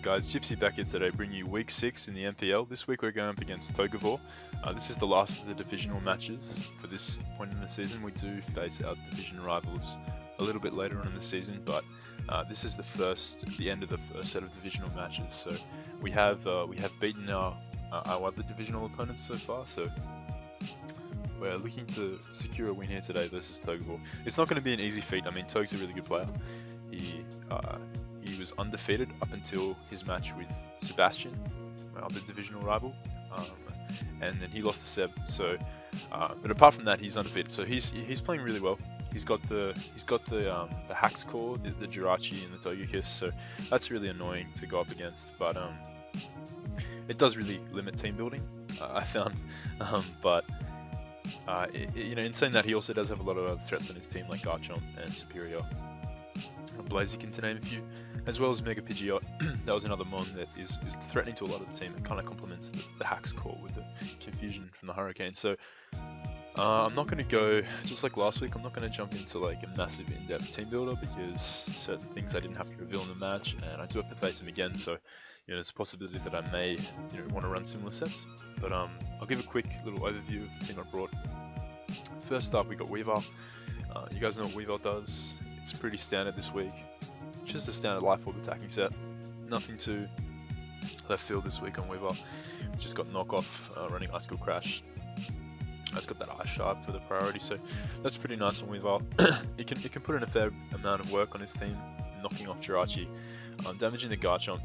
guys, Gypsy back here today, bringing you week 6 in the NPL. This week we're going up against Togevoir. This is the last of the divisional matches for this point in the season. We do face our division rivals a little bit later on in the season, but this is the end of the first set of divisional matches. So we have beaten our other divisional opponents so far. So we're looking to secure a win here today versus Togevoir. It's not going to be an easy feat. I mean, Toge's a really good player. He was undefeated up until his match with Sebastian, my other divisional rival, and then he lost to Seb. So, but apart from that, he's undefeated. So he's playing really well. He's got the Hacks core, the Jirachi and the Togekiss. So that's really annoying to go up against. But it does really limit team building, I found. But in saying that, he also does have a lot of other threats on his team like Garchomp and Superior, Blaziken to name a few, as well as Mega Pidgeot. That was another mon that is threatening to a lot of the team and kind of complements the Hacks core with the confusion from the Hurricane. So I'm not going to go, just like last week, I'm not going to jump into like a massive in-depth team builder because certain things I didn't have to reveal in the match, and I do have to face him again. So there's a possibility that I may want to run similar sets. But I'll give a quick little overview of the team I brought. First up, we got Weavile. You guys know what Weavile does. It's pretty standard this week. Just a standard Life Orb attacking set. Nothing too left field this week on Weavile. Just got knockoff running Ice Skill Crash. It's got that Ice Shard for the priority, so that's pretty nice on Weavile. It can put in a fair amount of work on his team, knocking off Jirachi, damaging the Garchomp.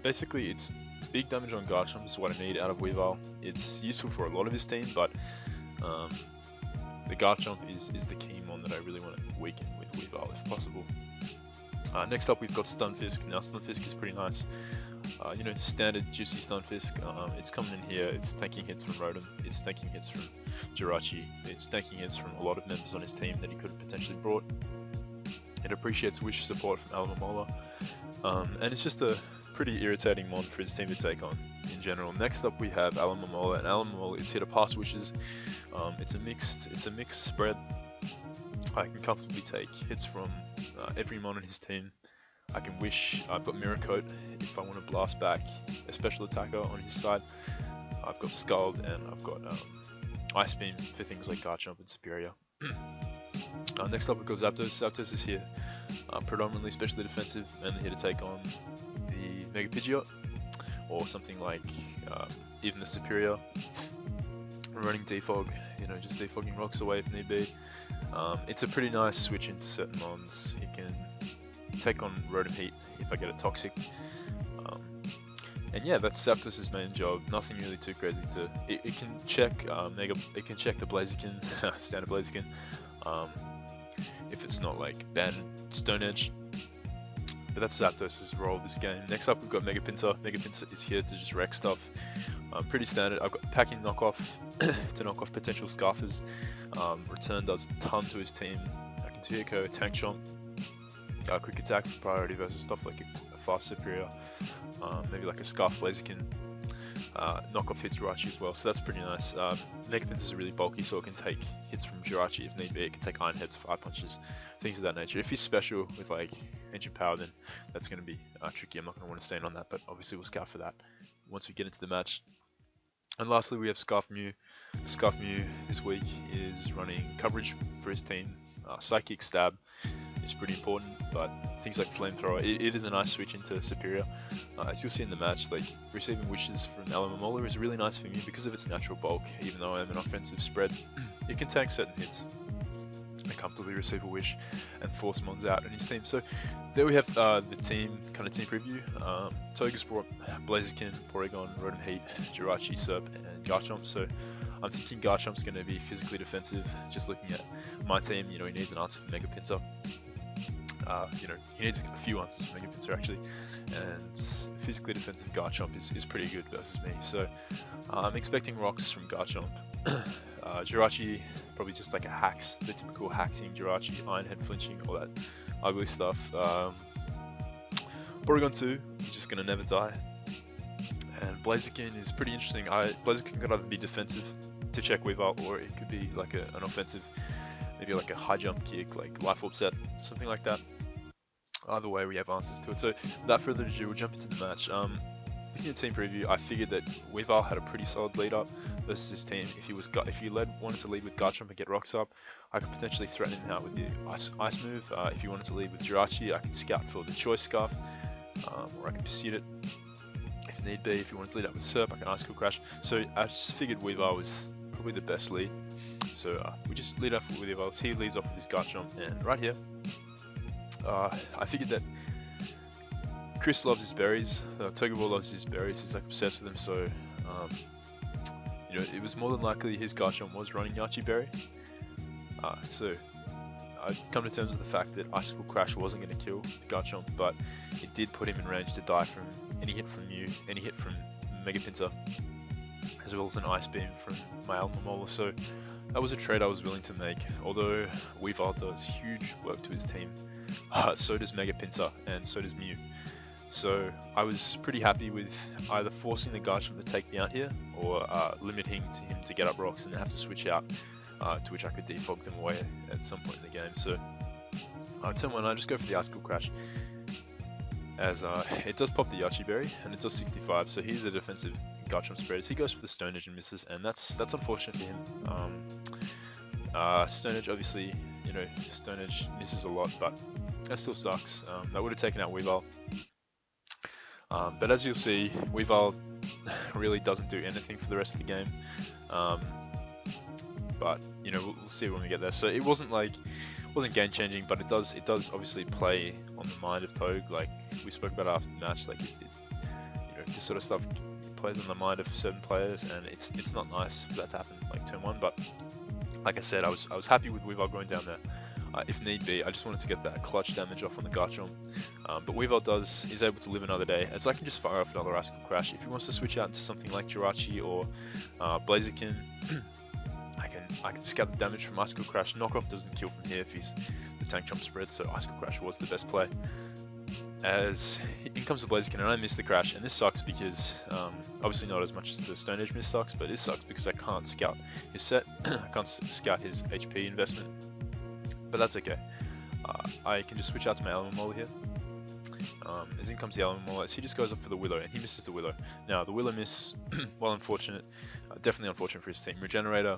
Basically, it's big damage on Garchomp is what I need out of Weavile. It's useful for a lot of his team, but the Garchomp is the key mon that I really want to weaken with Weavile if possible. Next up, we've got Stunfisk. Now, Stunfisk is pretty nice. Standard Gypsy Stunfisk. It's coming in here. It's tanking hits from Rotom. It's tanking hits from Jirachi. It's tanking hits from a lot of members on his team that he could have potentially brought. It appreciates Wish support from Alamomola. And it's just a pretty irritating mon for his team to take on in general. Next up, we have Alamomola, and Alamomola is here to pass Wishes. It's a mixed spread. I can comfortably take hits from every mon on his team. I can Wish. I've got Mirror Coat if I want to blast back a special attacker on his side. I've got Scald, and I've got Ice Beam for things like Garchomp and Superior. Next up, we've got Zapdos. Zapdos is here, predominantly specially defensive, mainly here to take on the Mega Pidgeot or something like even the Superior. Running Defog, just defogging rocks away if need be. It's a pretty nice switch into certain mons. It can take on Rotom Heat if I get a Toxic. And yeah, that's Zapdos' main job. Nothing really too crazy to. It can check It can check the Blaziken, standard Blaziken, if it's not like banned Stone Edge. But that's Zapdos' role this game. Next up, we've got Mega Pinsir. Mega Pinsir is here to just wreck stuff. Pretty standard. I've got Packing Knockoff to knock off potential Scarfers. Return does a ton to his team. I can Tuyako, Tank Chomp, Quick Attack for priority versus stuff like a fast Superior. Maybe like a Scarf Blaziken. Knockoff hits Jirachi as well, so that's pretty nice. Mega Pinsir is really bulky, so it can take hits from Jirachi if need be. It can take Iron Heads, Fire Punches, things of that nature. If he's special with like Ancient Power, then that's going to be tricky. I'm not going to want to stand on that, but obviously we'll scout for that once we get into the match. And lastly, we have Scarf Mew. Scarf Mew this week is running coverage for his team. Psychic Stab is pretty important, but things like Flamethrower, it is a nice switch into Superior. As you'll see in the match, like receiving Wishes from Alamomola is really nice for me because of its natural bulk. Even though I am an offensive spread, it can tank certain hits and comfortably receive a Wish and force mons out in his team. So there we have the team preview. Toge's brought Blaziken, Porygon, Rotom Heat, Jirachi, Serp, and Garchomp. So I'm thinking Garchomp's going to be physically defensive. Just looking at my team, he needs an answer for Mega Pinsir. He needs a few answers for Mega Pinsir actually, and physically defensive Garchomp is pretty good versus me. So I'm expecting rocks from Garchomp. Jirachi, probably just like the typical hacking Jirachi, Iron Head flinching, all that ugly stuff. Porygon 2, he's just going to never die. And Blaziken is pretty interesting. Blaziken could either be defensive to check Weavile, or it could be like an offensive, maybe like a high jump kick, like Life Orb set, something like that. either way, we have answers to it. So without further ado, we'll jump into the match. Looking at team preview, I figured that Weavile had a pretty solid lead up versus his team. If he wanted to lead with Garchomp and get rocks up, I could potentially threaten him out with the ice move. If he wanted to lead with Jirachi, I could scout for the Choice Scarf, or I could Pursuit it if need be. If he wanted to lead up with Serp, I can Ice Cool Crash. So I just figured Weavile was probably the best lead. So we just lead off with Weavile. He leads off with his Garchomp, and right here, I figured that Chris loves his berries, Togevoir loves his berries, he's like obsessed with them, so you know, it was more than likely his Garchomp was running Yachi Berry. So I'd come to terms with the fact that Icicle Crash wasn't going to kill the Garchomp, but it did put him in range to die from any hit from Mew, any hit from Mega Pincer, as well as an Ice Beam from my Alma Mola. So that was a trade I was willing to make, although Weavile does huge work to his team. So does Mega Pincer, and so does Mew. So I was pretty happy with either forcing the Garchomp to take me out here, or limiting to him to get up rocks and have to switch out, to which I could defog them away at some point in the game. So turn 1, I just go for the Icicle Crash, as it does pop the Yachi Berry, and it does 65, so he's a defensive Garchomp spread. He goes for the Stone Edge and misses, and that's unfortunate for him. Stone Edge, obviously, you know, Stone Edge misses a lot, but that still sucks. That would have taken out Weavile. But as you'll see, Weavile really doesn't do anything for the rest of the game. But you know, we'll see when we get there. So it wasn't game changing, but it does obviously play on the mind of Toge. Like we spoke about after the match, like you know, this sort of stuff plays on the mind of certain players, and it's not nice for that to happen like turn 1. But like I said, I was happy with Weavile going down there. If need be, I just wanted to get that clutch damage off on the Garchomp. But Weavile is able to live another day, as I can just fire off another Icicle Crash. If he wants to switch out into something like Jirachi or Blaziken, I can scout the damage from Icicle Crash. Knockoff doesn't kill from here if he's the Tank Chomp spread, so Icicle Crash was the best play. As in comes the Blaziken, and I missed the Crash, and this sucks because, obviously not as much as the Stone Edge miss sucks, but this sucks because I can't scout his set, I can't scout his HP investment. But that's okay. I can just switch out to my Alma Mola here. As in comes the Alma Mola, he just goes up for the Willow, and he misses the Willow. Now, the Willow miss, while unfortunate, definitely unfortunate for his team. Regenerator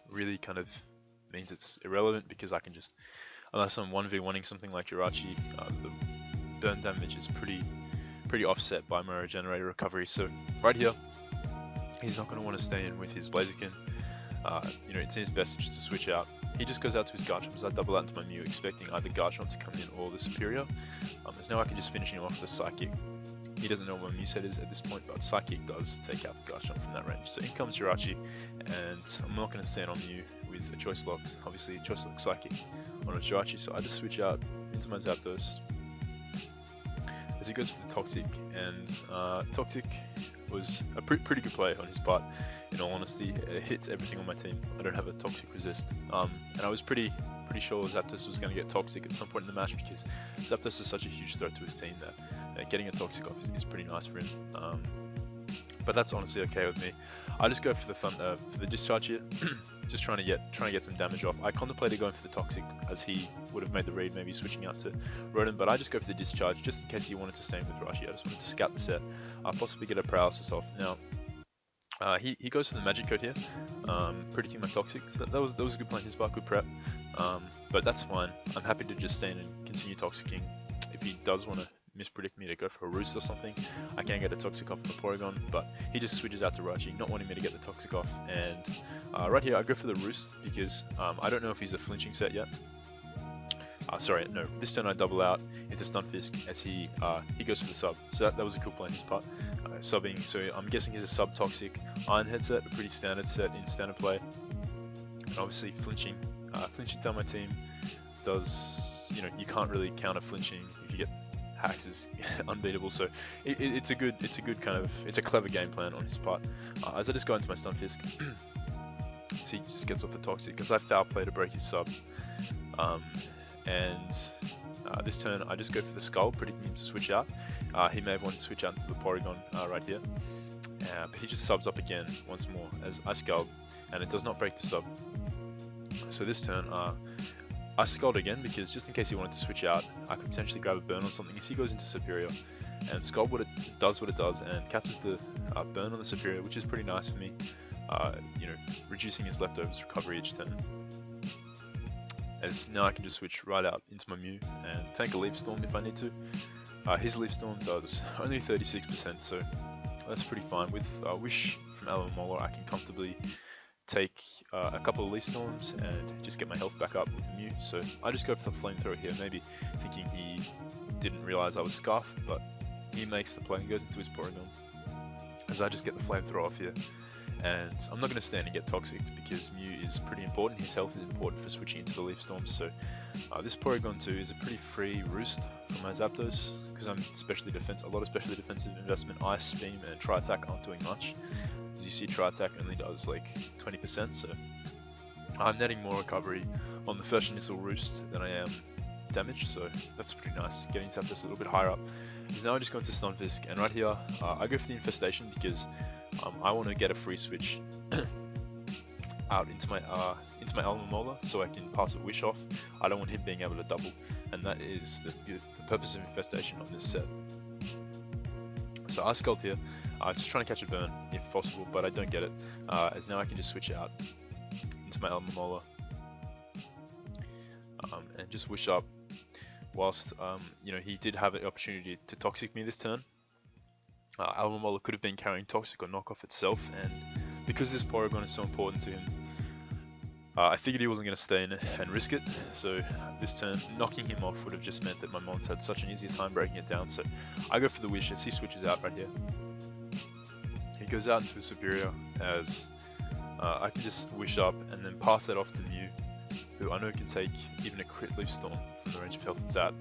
really kind of means it's irrelevant, because I can just, unless I'm 1v1ing something like Jirachi, the burn damage is pretty offset by my Regenerator recovery. So right here, he's not going to want to stay in with his Blaziken. You know, it's in his best interest to switch out. He just goes out to his Garchomp, as I double out into my Mew, expecting either Garchomp to come in or the Superior. As now I can just finish him off with a Psychic. He doesn't know what Mew set is at this point, but Psychic does take out the Garchomp from that range. So in comes Jirachi, and I'm not going to stand on Mew with a Choice Locked, obviously a Choice Locked Psychic on a Jirachi, so I just switch out into my Zapdos as he goes for the Toxic, and Toxic was a pretty good play on his part. In all honesty, it hits everything on my team. I don't have a Toxic resist, and I was pretty sure Zapdos was going to get Toxic at some point in the match, because Zapdos is such a huge threat to his team that getting a Toxic off is pretty nice for him. But that's honestly okay with me. I just go for the Discharge here, just trying to get some damage off. I contemplated going for the Toxic, as he would have made the read, maybe switching out to Rotom, but I just go for the Discharge just in case he wanted to stay in with Rashi. I just wanted to scout the set, possibly get a Paralysis off. Now, he goes for the Magic Coat here, predicting my Toxic, so that was a good play on his part, good prep. But that's fine. I'm happy to just stay in and continue Toxicking. If he does want to mispredict me to go for a Roost or something, I can get a Toxic off on the Porygon, but he just switches out to Rachi, not wanting me to get the Toxic off. And right here I go for the Roost, because I don't know if he's a flinching set yet. Sorry, no, this turn I double out into Stunfisk as he goes for the sub, so that was a cool play on his part. Subbing, so I'm guessing he's a sub-toxic Iron Head set, a pretty standard set in standard play. And obviously flinching down my team does, you know, you can't really counter flinching if you get hacks is unbeatable, so it's a good kind of, it's a clever game plan on his part. As I just go into my Stunfisk, so he just gets off the Toxic, because I foul play to break his sub. This turn I just go for the Skull, predicting him to switch out. He may have wanted to switch out to the Porygon right here, but he just subs up again once more as I Skull, and it does not break the sub. So this turn I Scald again because just in case he wanted to switch out, I could potentially grab a burn on something. If he goes into Superior and Scald what it does and catches the burn on the Superior, which is pretty nice for me. You know, reducing his leftovers recovery each turn. As now I can just switch right out into my Mew and tank a Leaf Storm if I need to. His Leaf Storm does only 36%, so that's pretty fine. With Wish from Alomomola, I can comfortably take a couple of Leaf Storms and just get my health back up with the Mew. So I just go for the Flamethrower here, maybe thinking he didn't realize I was Scarf, but he makes the play and goes into his Porygon. As I just get the Flamethrower off here. And I'm not going to stand and get Toxic because Mew is pretty important. His health is important for switching into the Leaf Storms. So this Porygon 2 is a pretty free roost for my Zapdos because I'm a lot of specially defensive investment. Ice Beam and Tri Attack aren't doing much. As you see, Tri Attack only does like 20%. So I'm netting more recovery on the first initial roost than I am damage. So that's pretty nice. Getting Zapdos a little bit higher up. So now I just go into Stunfisk, and right here I go for the Infestation because I want to get a free switch out into my Alomomola so I can pass a Wish off. I don't want him being able to double, and that is the purpose of Infestation on this set. So I Scald here, just trying to catch a burn if possible, but I don't get it, as now I can just switch out into my Alomomola and just Wish up. Whilst you know, he did have the opportunity to Toxic me this turn. Alomomola could have been carrying Toxic or Knockoff itself, and because this Porygon is so important to him, I figured he wasn't going to stay in and risk it. So this turn, knocking him off would have just meant that my Mons had such an easier time breaking it down. So I go for the Wish as he switches out right here. He goes out into his Superior as I can just Wish up and then pass that off to Mew, who I know can take even a crit Leaf Storm from the range of health it's at.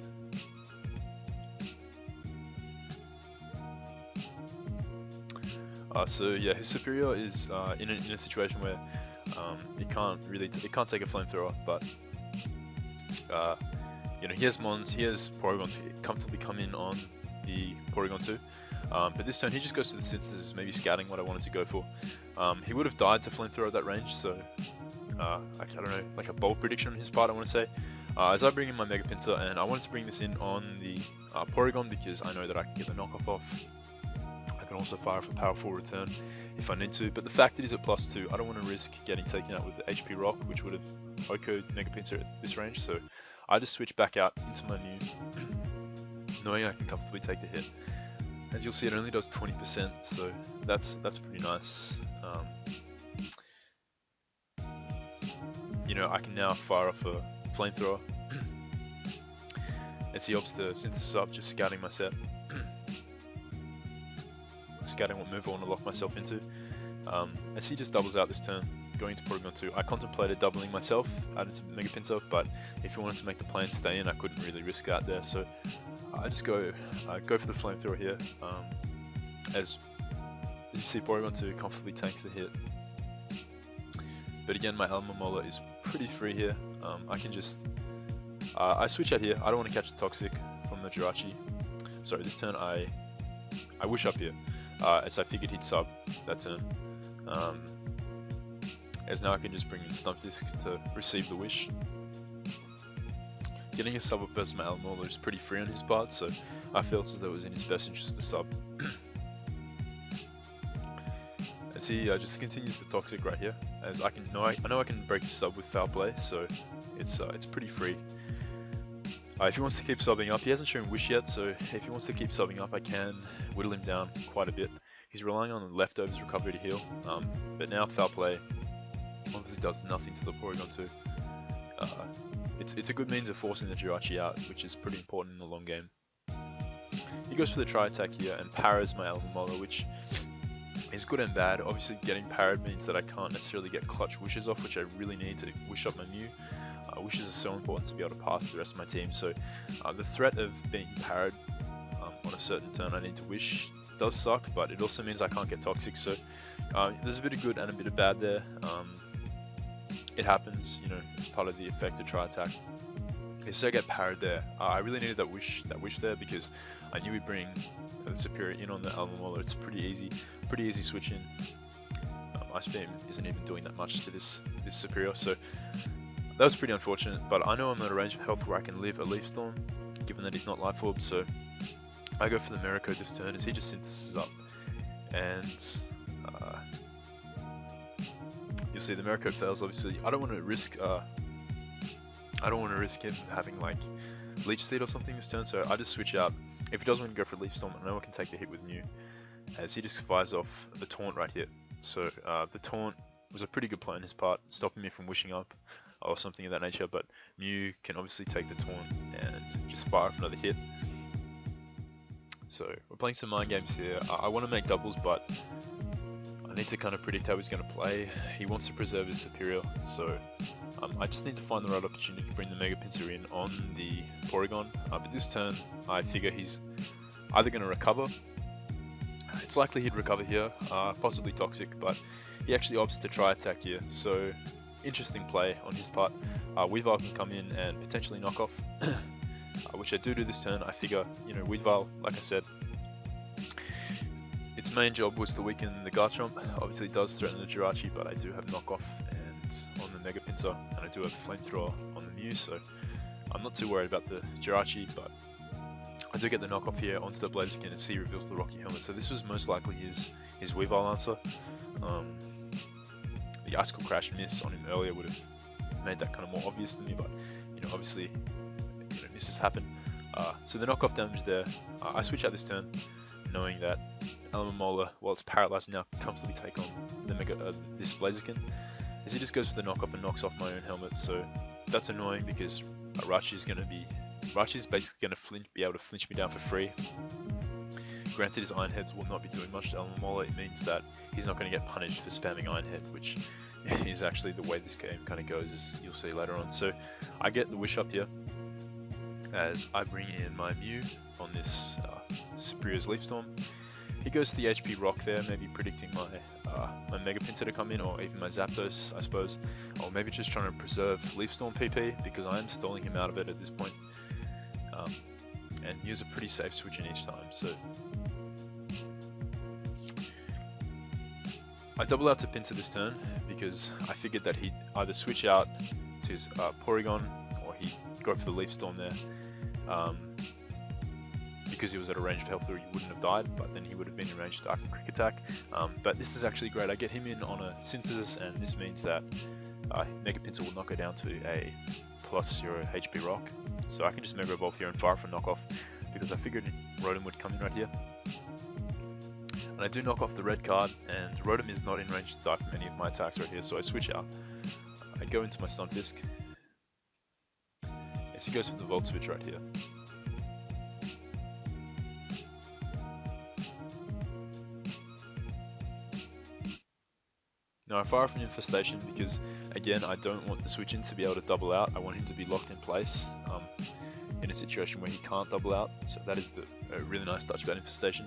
So yeah, his Superior is in a situation where it can't take a Flamethrower, but you know, he has Mons, he has Porygon to comfortably come in on the Porygon 2. But this turn he just goes to the Synthesis, maybe scouting what I wanted to go for. He would have died to Flamethrower at that range, so I don't know, like a bold prediction on his part I want to say. As I bring in my Mega Pinsir, and I wanted to bring this in on the Porygon because I know that I can get the knockoff off. I can also fire for Powerful Return if I need to, but the fact that he's at +2, I don't want to risk getting taken out with the HP Rock, which would have OHKO'd Mega Pinsir at this range, so I just switch back out into my Mew, knowing I can comfortably take the hit. As you'll see, it only does 20%, so that's pretty nice. You know, I can now fire off a Flamethrower as he opts to Synthesis up, just scouting my set. Scouting what move I want to lock myself into. As he just doubles out this turn, going into Porygon 2, I contemplated doubling myself out into Mega Pinsir, but if he wanted to make the play and stay in, I couldn't really risk that there, so I just go for the Flamethrower here. As you see, Porygon 2 comfortably tanks the hit. But again, my Alomomola is pretty free here. I can just I switch out here. I don't want to catch the Toxic from the Jirachi. Sorry, this turn I Wish up here, as I figured he'd sub that turn. As now I can just bring in Stunfisk to receive the Wish. Getting a sub up versus my Alomomola is pretty free on his part, so I felt as though it was in his best interest to sub. As he just continues the Toxic right here, as I know I can break his sub with Foul Play, so it's pretty free. If he wants to keep subbing up, he hasn't shown Wish yet, so if he wants to keep subbing up, I can whittle him down quite a bit. He's relying on the leftovers recovery to heal, but now Foul Play obviously does nothing to the Porygon 2. It's a good means of forcing the Jirachi out, which is pretty important in the long game. He goes for the Tri Attack here and paras my Alomomola, which is good and bad. Obviously getting parried means that I can't necessarily get clutch Wishes off, which I really need to Wish up my Mew. Wishes are so important to be able to pass the rest of my team, so the threat of being parried on a certain turn I need to Wish does suck, but it also means I can't get Toxic, so there's a bit of good and a bit of bad there. It happens, you know, it's part of the effect of Tri Attack. Okay, so I get parried there. I really needed that wish there because I knew we'd bring the Superior in on the Alomomola. It's pretty easy switch in. Ice Beam isn't even doing that much to this Superior, so That was pretty unfortunate, but I know I'm at a range of health where I can live a Leaf Storm, given that he's not Life Orb, so I go for the Miracle this turn as he just synthesis up. And you'll see the Miracle fails, obviously. I don't want to risk him having like Leech Seed or something this turn, so I just switch out. If he does want to go for Leaf Storm, I know I can take the hit with Mew, as he just fires off the Taunt right here. So the Taunt was a pretty good play on his part, stopping me from wishing up or something of that nature, but Mew can obviously take the Taunt and just fire off another hit. So we're playing some mind games here. I want to make doubles, but I need to kind of predict how he's going to play. He wants to preserve his Superior, so I just need to find the right opportunity to bring the Mega Pinsir in on the Porygon. But this turn, I figure he's either going to recover. It's likely he'd recover here, possibly Toxic, but he actually opts to try attack here. So interesting play on his part. Weavile can come in and potentially knock off, which I do this turn. I figure, you know, Weavile, like I said, its main job was to weaken the Garchomp. Obviously it does threaten the Jirachi, but I do have knockoff and on the Mega Pinsir, and I do have Flamethrower on the Mew, so I'm not too worried about the Jirachi, but I do get the knockoff here onto the Blaziken as he reveals the Rocky Helmet. So this was most likely his Weavile answer. The Icicle Crash miss on him earlier would have made that kind of more obvious to me, but you know, obviously, you know, misses happen. So the knockoff damage there, I switch out this turn, knowing that Alomomola, while it's paralyzed now, can comfortably take on the this Blaziken, as he just goes for the knockoff and knocks off my own helmet. So that's annoying because Rachi's basically going to be able to flinch me down for free. Granted, his Iron Heads will not be doing much to Alomomola. It means that he's not going to get punished for spamming Iron Head, which is actually the way this game kind of goes, as you'll see later on. So I get the Wish up here as I bring in my Mew on this Superior's Leaf Storm. He goes to the HP Rock there, maybe predicting my Mega Pinsir to come in, or even my Zapdos, I suppose, or maybe just trying to preserve Leaf Storm PP, because I am stalling him out of it at this point. And use a pretty safe switch in each time. So I double out to Pinsir this turn because I figured that he'd either switch out to his Porygon or he'd go for the Leaf Storm there, because he was at a range of health where he wouldn't have died, but then he would have been in range to die from Quick Attack. But this is actually great. I get him in on a Synthesis, and this means that Mega Pinsir will not go down to a +0 HP Rock. So I can just Mega Evolve here and fire for knockoff, because I figured Rotom would come in right here. And I do knock off the red card, and Rotom is not in range to die from any of my attacks right here, so I switch out. I go into my Stunfisk, as he goes for the Volt Switch right here. Now I fire off an Infestation because, again, I don't want the switch in to be able to double out. I want him to be locked in place in a situation where he can't double out. So that is a really nice touch about Infestation.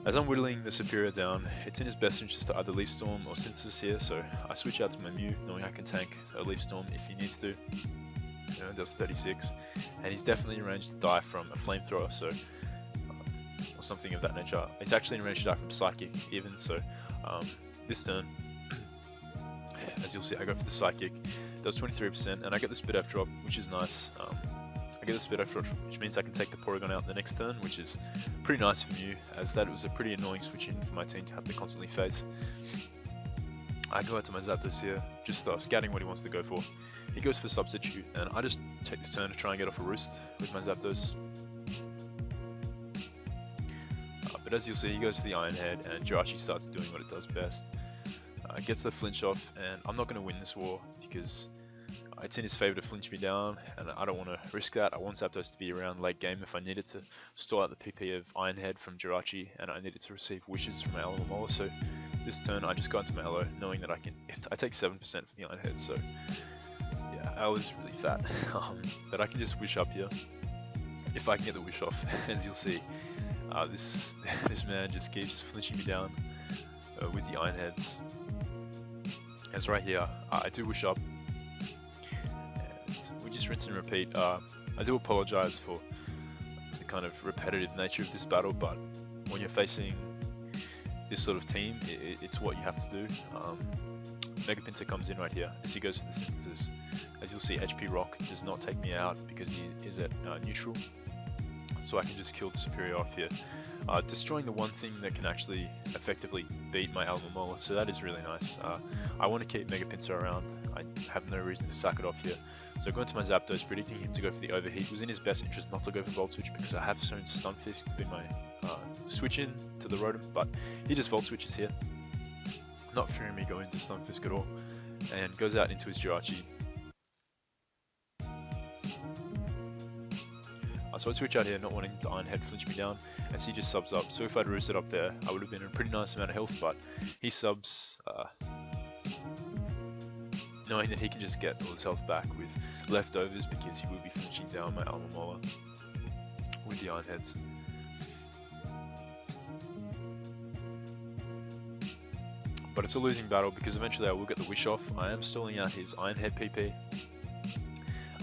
As I'm whittling the Superior down, it's in his best interest to either Leaf Storm or Synthesis here, so I switch out to my Mew, knowing I can tank a Leaf Storm if he needs to. You know, it does 36, and he's definitely in range to die from a Flamethrower, so or something of that nature. He's actually in range to die from Psychic even, so this turn, as you'll see, I go for the Psychic, does 23%, and I get the Spit F drop, which is nice. I get the Spit F drop, which means I can take the Porygon out the next turn, which is pretty nice for Mew, as that was a pretty annoying switch in for my team to have to constantly face. I go out to my Zapdos here, just scouting what he wants to go for. He goes for Substitute, and I just take this turn to try and get off a Roost with my Zapdos. But as you'll see, he goes for the Iron Head, and Jirachi starts doing what it does best. Gets the flinch off, and I'm not going to win this war because it's in his favour to flinch me down, and I don't want to risk that. I want Zapdos to be around late game if I needed to stall out the PP of Iron Head from Jirachi, and I needed to receive wishes from my Alomomola. So this turn I just got into my Elo, knowing that I take 7% from the Iron Head, so yeah, I was really fat. But I can just wish up here, if I can get the wish off, as you'll see. This man just keeps flinching me down with the Iron Heads. As right here, I do wish up, and we just rinse and repeat. I do apologize for the kind of repetitive nature of this battle, but when you're facing this sort of team, it's what you have to do. Mega Pinsir comes in right here as he goes for the Synthesis. As you'll see, HP Rock does not take me out because he is at neutral, so I can just kill the superior off here, destroying the one thing that can actually effectively beat my Alomomola, so that is really nice. I want to keep Mega Pinsir around. I have no reason to sack it off here. So going to my Zapdos, predicting him to go for the Overheat. It was in his best interest not to go for Volt Switch because I have shown Stunfisk to be my switch in to the Rotom, but he just Volt Switches here, not fearing me going into Stunfisk at all, and goes out into his Jirachi. So I switch out here, not wanting to Iron Head flinch me down, as he just subs up. So if I'd roosted up there, I would have been in a pretty nice amount of health, but he subs, knowing that he can just get all his health back with leftovers because he will be flinching down my Alomomola with the Iron Heads. But it's a losing battle because eventually I will get the Wish off. I am stalling out his Iron Head PP,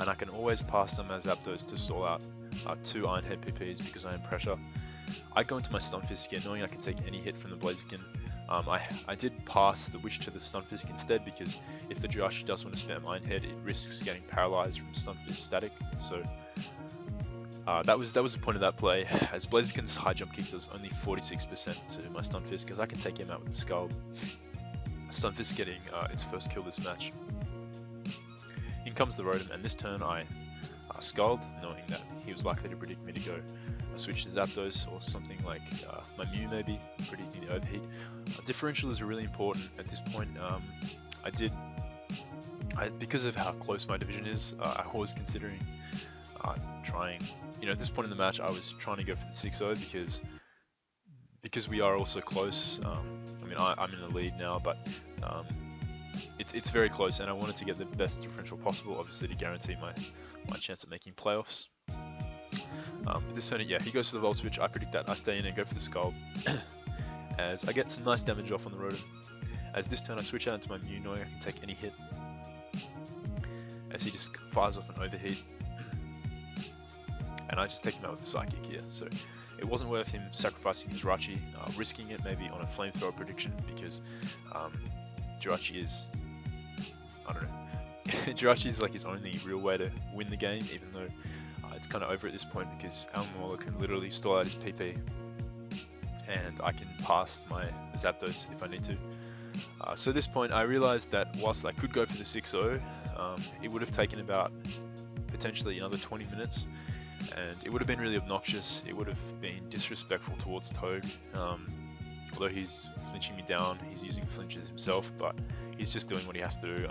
and I can always pass them as Zapdos to stall out 2 Iron Head PPs because I am pressure. I go into my Stunfisk here knowing I can take any hit from the Blaziken. I did pass the Wish to the Stunfisk instead because if the Jirachi does want to spam Iron Head, it risks getting paralyzed from Stunfisk static. So that was the point of that play, as Blaziken's high jump kick does only 46% to my Stunfisk because I can take him out with the Scald. Stunfisk getting its first kill this match. In comes the Rotom, and this turn I Scald, knowing that he was likely to predict me to go switch to Zapdos or something like my Mew maybe, predicting the Overheat. Differential is really important at this point. Because of how close my division is, I was considering trying, at this point in the match I was trying to go for the 6-0 because we are also close. I mean, I'm in the lead now, but it's very close, and I wanted to get the best differential possible, obviously to guarantee my chance at making playoffs. But this turn, yeah, he goes for the Volt Switch. I predict that. I stay in and go for the Scald, as I get some nice damage off on the Rotom. As this turn I switch out into my Mew, knowing I can take any hit, as he just fires off an Overheat, and I just take him out with the Psychic here. So it wasn't worth him sacrificing his Jirachi, risking it maybe on a Flamethrower prediction, because Jirachi is, I don't know, Jirachi is like his only real way to win the game, even though it's kind of over at this point because Alomomola can literally stall out his PP, and I can pass my Zapdos if I need to. So at this point I realized that whilst I could go for the 6-0, it would have taken about potentially another 20 minutes, and it would have been really obnoxious. It would have been disrespectful towards Toge. Although he's flinching me down, he's using flinches himself, but he's just doing what he has to do.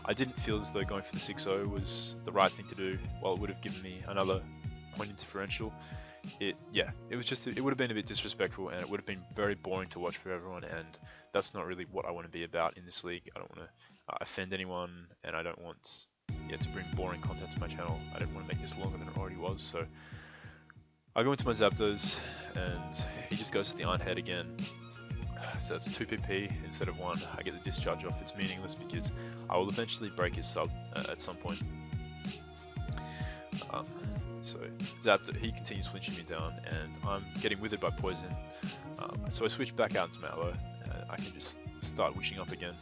I didn't feel as though going for the 6-0 was the right thing to do. While it would have given me another point in differential, it would have been a bit disrespectful, and it would have been very boring to watch for everyone, and that's not really what I want to be about in this league. I don't want to offend anyone, and I don't want to bring boring content to my channel. I didn't want to make this longer than it already was, so I go into my Zapdos, and he just goes to the Iron Head again. So that's 2 PP instead of 1. I get the discharge off. It's meaningless because I will eventually break his sub at some point. So Zapdos, he continues flinching me down, and I'm getting withered by poison. So I switch back out into Mallow, and I can just start wishing up again.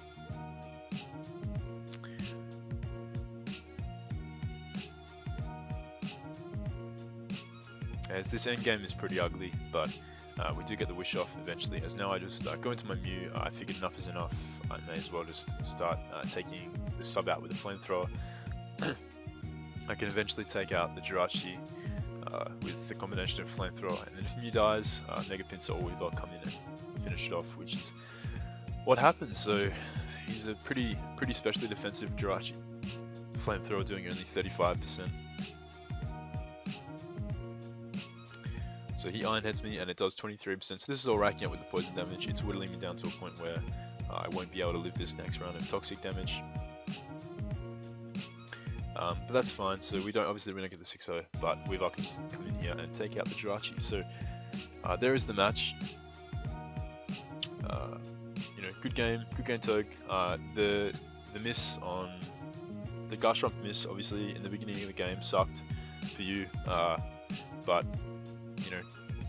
As this endgame is pretty ugly, but we do get the Wish off eventually, as now I just go into my Mew. I figured enough is enough. I may as well just start taking the sub out with a Flamethrower. I can eventually take out the Jirachi with the combination of Flamethrower, and then if Mew dies, Mega Pinsir or Weavile come in and finish it off, which is what happens. So he's a pretty specially defensive Jirachi. Flamethrower doing only 35%. So he Iron Heads me, and it does 23%. So this is all racking up with the poison damage. It's whittling me down to a point where I won't be able to live this next round of toxic damage. But that's fine. So we don't get the 6-0, but Weavile can just come in here and take out the Jirachi. So there is the match. Good game Toge. The miss on the Garchomp miss, obviously in the beginning of the game, sucked for you, but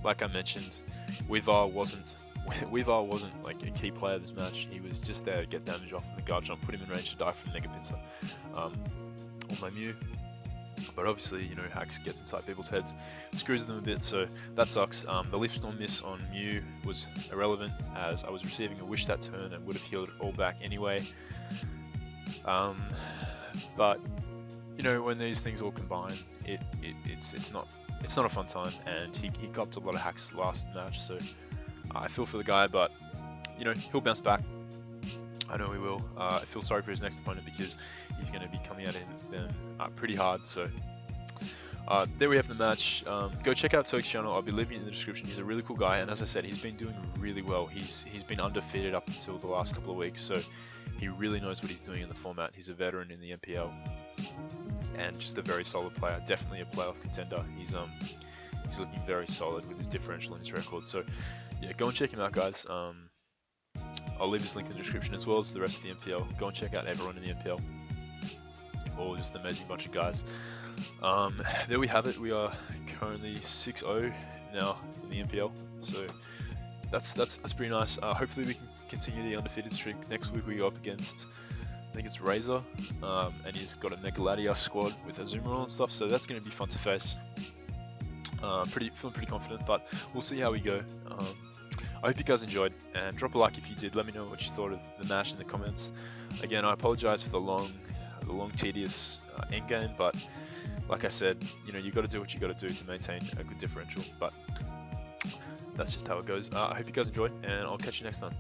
like I mentioned, Weavile wasn't Weaver wasn't like a key player this match. He was just there to get damage off the guard jump, put him in range to die from Mega Pincer on my Mew. But obviously, you know, Hacks gets inside people's heads, screws them a bit, so that sucks. The Leaf Storm miss on Mew was irrelevant, as I was receiving a Wish that turn and would have healed it all back anyway. But you know, when these things all combine, it's not a fun time, and he got a lot of hacks last match, so I feel for the guy, but you know, he'll bounce back. I know he will. I feel sorry for his next opponent because he's going to be coming at him pretty hard. So there we have the match. Go check out Toge's channel. I'll be leaving it in the description. He's a really cool guy, and as I said, he's been doing really well. He's been undefeated up until the last couple of weeks, so he really knows what he's doing in the format. He's a veteran in the NPL, and just a very solid player. Definitely a playoff contender. He's looking very solid with his differential and his record. So yeah, go and check him out, guys. I'll leave his link in the description, as well as the rest of the NPL. Go and check out everyone in the NPL. All just an amazing bunch of guys. There we have it. We are currently 6-0 now in the NPL. So that's pretty nice. Hopefully we can continue the undefeated streak. Next week we go up against, I think it's Razor, and he's got a Megaladios squad with Azumarill and stuff. So that's going to be fun to face. Feeling pretty confident, but we'll see how we go. I hope you guys enjoyed, and drop a like if you did. Let me know what you thought of the match in the comments. Again, I apologize for the long tedious end game, but like I said, you know, you got to do what you got to do to maintain a good differential. But that's just how it goes. I hope you guys enjoyed, and I'll catch you next time.